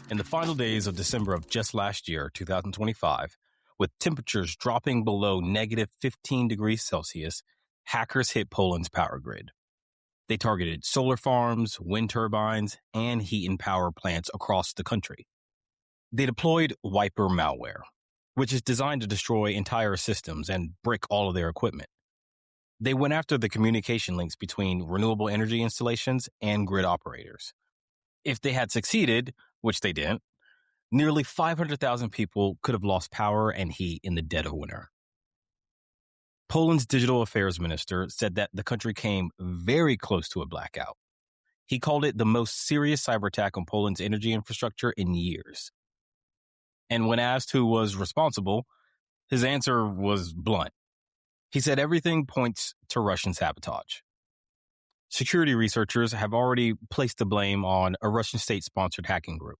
In the final days of December of just last year, 2025, with temperatures dropping below negative 15 degrees Celsius, hackers hit Poland's power grid. They targeted solar farms, wind turbines, and heat and power plants across the country. They deployed Wiper malware, which is designed to destroy entire systems and brick all of their equipment. They went after the communication links between renewable energy installations and grid operators. If they had succeeded, which they didn't, nearly 500,000 people could have lost power and heat in the dead of winter. Poland's digital affairs minister said that the country came very close to a blackout. He called it the most serious cyber attack on Poland's energy infrastructure in years. And when asked who was responsible, his answer was blunt. He said everything points to Russian sabotage. Security researchers have already placed the blame on a Russian state-sponsored hacking group.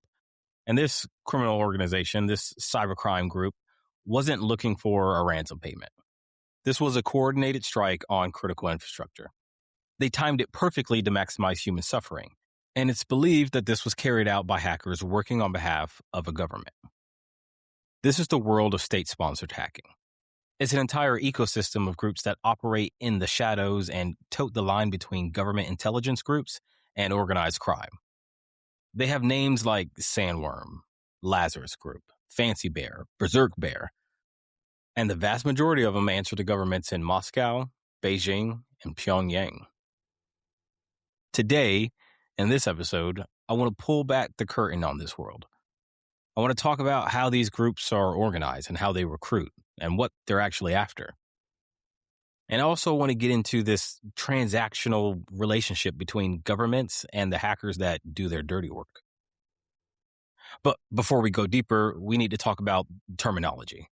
And this criminal organization, this cybercrime group, wasn't looking for a ransom payment. This was a coordinated strike on critical infrastructure. They timed it perfectly to maximize human suffering, and it's believed that this was carried out by hackers working on behalf of a government. This is the world of state-sponsored hacking. It's an entire ecosystem of groups that operate in the shadows and tote the line between government intelligence groups and organized crime. They have names like Sandworm, Lazarus Group, Fancy Bear, Berserk Bear, and the vast majority of them answer to governments in Moscow, Beijing, and Pyongyang. Today, in this episode, I want to pull back the curtain on this world. I want to talk about how these groups are organized and how they recruit and what they're actually after. And I also want to get into this transactional relationship between governments and the hackers that do their dirty work. But before we go deeper, we need to talk about terminology.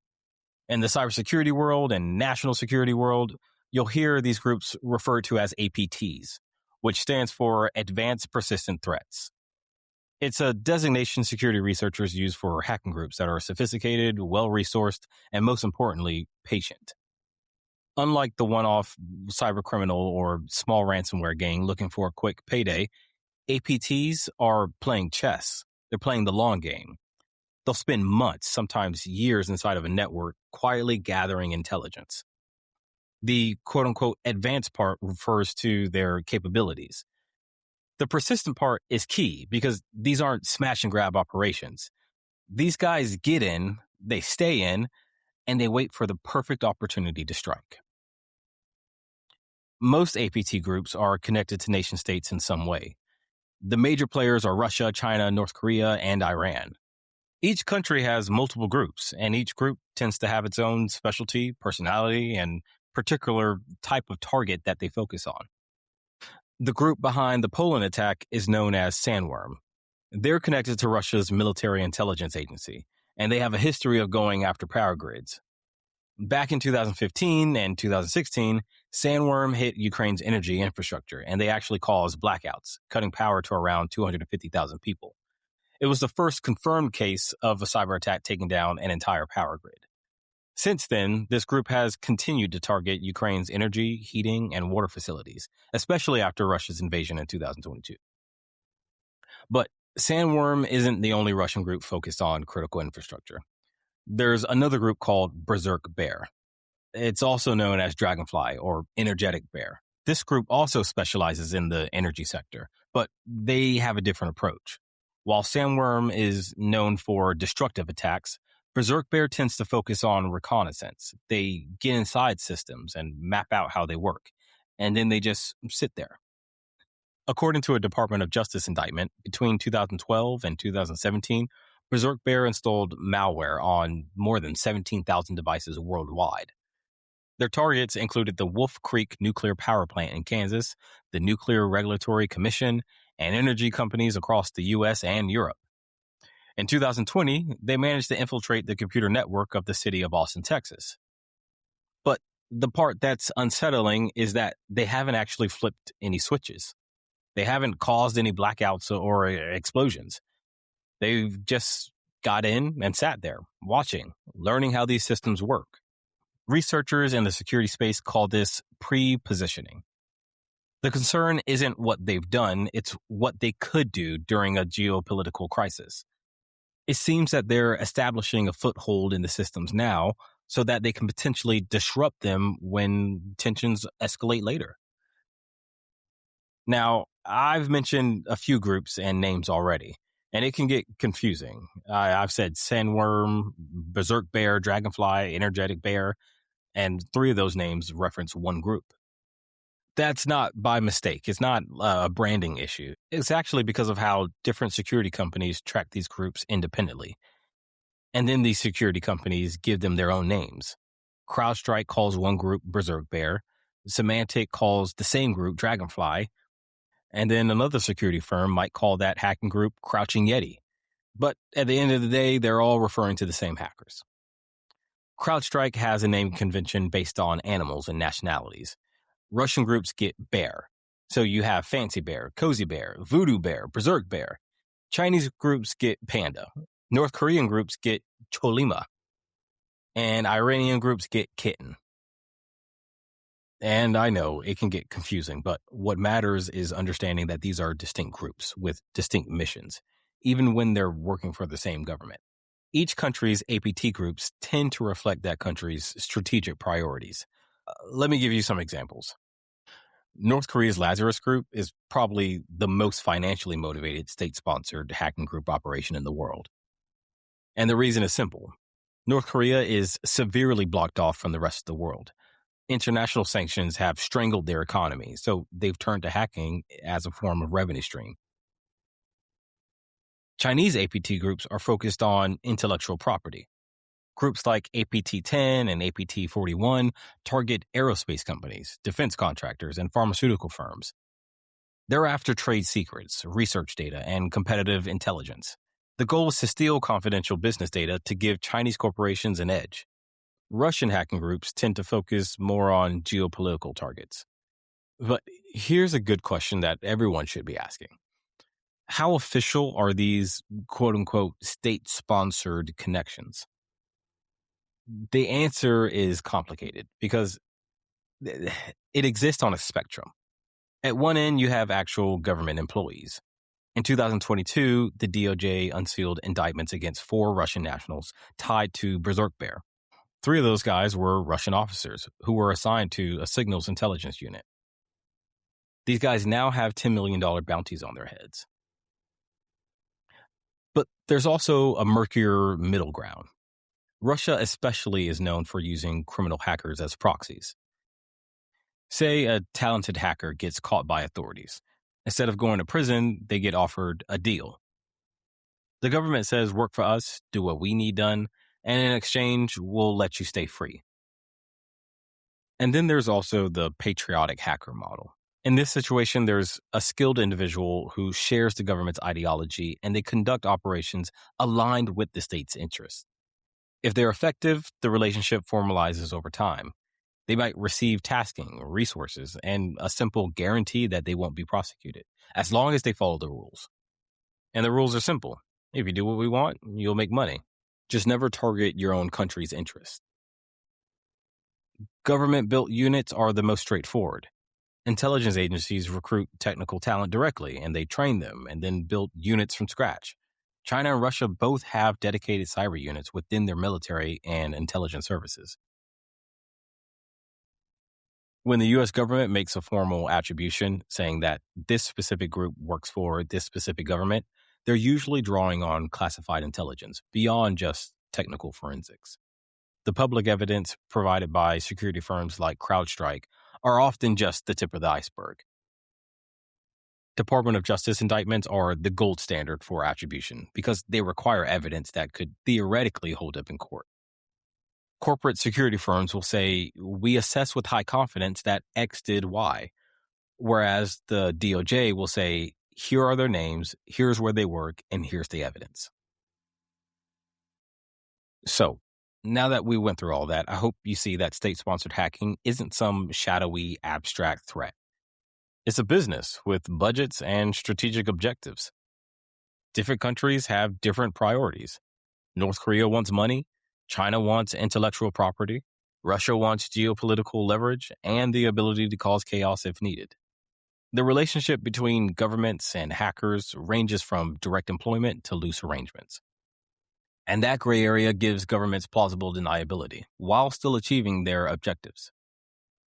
In the cybersecurity world and national security world, you'll hear these groups referred to as APTs, which stands for Advanced Persistent Threats. It's a designation security researchers use for hacking groups that are sophisticated, well-resourced, and most importantly, patient. Unlike the one-off cybercriminal or small ransomware gang looking for a quick payday, APTs are playing chess. They're playing the long game. They'll spend months, sometimes years inside of a network, quietly gathering intelligence. The quote-unquote advanced part refers to their capabilities. The persistent part is key because these aren't smash-and-grab operations. These guys get in, they stay in, and they wait for the perfect opportunity to strike. Most APT groups are connected to nation-states in some way. The major players are Russia, China, North Korea, and Iran. Each country has multiple groups, and each group tends to have its own specialty, personality, and particular type of target that they focus on. The group behind the Poland attack is known as Sandworm. They're connected to Russia's military intelligence agency, and they have a history of going after power grids. Back in 2015 and 2016, Sandworm hit Ukraine's energy infrastructure, and they actually caused blackouts, cutting power to around 250,000 people. It was the first confirmed case of a cyber attack taking down an entire power grid. Since then, this group has continued to target Ukraine's energy, heating, and water facilities, especially after Russia's invasion in 2022. But Sandworm isn't the only Russian group focused on critical infrastructure. There's another group called Berserk Bear. It's also known as Dragonfly or Energetic Bear. This group also specializes in the energy sector, but they have a different approach. While Sandworm is known for destructive attacks, Berserk Bear tends to focus on reconnaissance. They get inside systems and map out how they work, and then they just sit there. According to a Department of Justice indictment, between 2012 and 2017, Berserk Bear installed malware on more than 17,000 devices worldwide. Their targets included the Wolf Creek nuclear power plant in Kansas, the Nuclear Regulatory Commission, and energy companies across the U.S. and Europe. In 2020, they managed to infiltrate the computer network of the city of Austin, Texas. But the part that's unsettling is that they haven't actually flipped any switches. They haven't caused any blackouts or explosions. They've just got in and sat there, watching, learning how these systems work. Researchers in the security space call this pre-positioning. The concern isn't what they've done, it's what they could do during a geopolitical crisis. It seems that they're establishing a foothold in the systems now so that they can potentially disrupt them when tensions escalate later. Now, I've mentioned a few groups and names already, and it can get confusing. I've said Sandworm, Berserk Bear, Dragonfly, Energetic Bear, and three of those names reference one group. That's not by mistake. It's not a branding issue. It's actually because of how different security companies track these groups independently. And then these security companies give them their own names. CrowdStrike calls one group Berserk Bear. Symantec calls the same group Dragonfly. And then another security firm might call that hacking group Crouching Yeti. But at the end of the day, they're all referring to the same hackers. CrowdStrike has a name convention based on animals and nationalities. Russian groups get bear. So you have Fancy Bear, Cozy Bear, Voodoo Bear, Berserk Bear. Chinese groups get panda. North Korean groups get Cholima. And Iranian groups get kitten. And I know it can get confusing, but what matters is understanding that these are distinct groups with distinct missions, even when they're working for the same government. Each country's APT groups tend to reflect that country's strategic priorities. Let me give you some examples. North Korea's Lazarus Group is probably the most financially motivated state-sponsored hacking group operation in the world. And the reason is simple. North Korea is severely blocked off from the rest of the world. International sanctions have strangled their economy, so they've turned to hacking as a form of revenue stream. Chinese APT groups are focused on intellectual property. Groups like APT-10 and APT-41 target aerospace companies, defense contractors, and pharmaceutical firms. They're after trade secrets, research data, and competitive intelligence. The goal is to steal confidential business data to give Chinese corporations an edge. Russian hacking groups tend to focus more on geopolitical targets. But here's a good question that everyone should be asking. How official are these quote-unquote state-sponsored connections? The answer is complicated because it exists on a spectrum. At one end, you have actual government employees. In 2022, the DOJ unsealed indictments against 4 Russian nationals tied to Berserk Bear. 3 of those guys were Russian officers who were assigned to a signals intelligence unit. These guys now have $10 million bounties on their heads. But there's also a murkier middle ground. Russia especially is known for using criminal hackers as proxies. Say a talented hacker gets caught by authorities. Instead of going to prison, they get offered a deal. The government says, work for us, do what we need done, and in exchange, we'll let you stay free. And then there's also the patriotic hacker model. In this situation, there's a skilled individual who shares the government's ideology and they conduct operations aligned with the state's interests. If they're effective, the relationship formalizes over time. They might receive tasking, resources, and a simple guarantee that they won't be prosecuted, as long as they follow the rules. And the rules are simple. If you do what we want, you'll make money. Just never target your own country's interests. Government-built units are the most straightforward. Intelligence agencies recruit technical talent directly, and they train them and then build units from scratch. China and Russia both have dedicated cyber units within their military and intelligence services. When the U.S. government makes a formal attribution saying that this specific group works for this specific government, they're usually drawing on classified intelligence beyond just technical forensics. The public evidence provided by security firms like CrowdStrike are often just the tip of the iceberg. Department of Justice indictments are the gold standard for attribution because they require evidence that could theoretically hold up in court. Corporate security firms will say, we assess with high confidence that X did Y, whereas the DOJ will say, here are their names, here's where they work, and here's the evidence. So, now that we went through all that, I hope you see that state-sponsored hacking isn't some shadowy, abstract threat. It's a business with budgets and strategic objectives. Different countries have different priorities. North Korea wants money. China wants intellectual property. Russia wants geopolitical leverage and the ability to cause chaos if needed. The relationship between governments and hackers ranges from direct employment to loose arrangements. And that gray area gives governments plausible deniability while still achieving their objectives.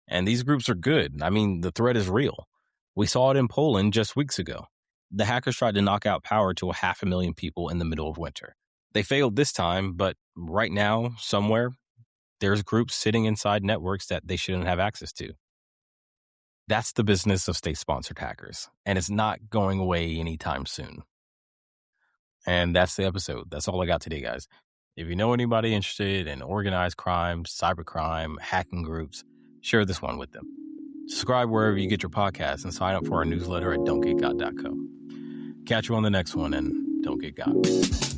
And these groups are good. I mean, the threat is real. We saw it in Poland just weeks ago. The hackers tried to knock out power to 500,000 people in the middle of winter. They failed this time, but right now, somewhere, there's groups sitting inside networks that they shouldn't have access to. That's the business of state-sponsored hackers, and it's not going away anytime soon. And that's the episode. That's all I got today, guys. If you know anybody interested in organized crime, cybercrime, hacking groups, share this one with them. Subscribe wherever you get your podcasts and sign up for our newsletter at don'tgetgot.co. Catch you on the next one, and don't get got.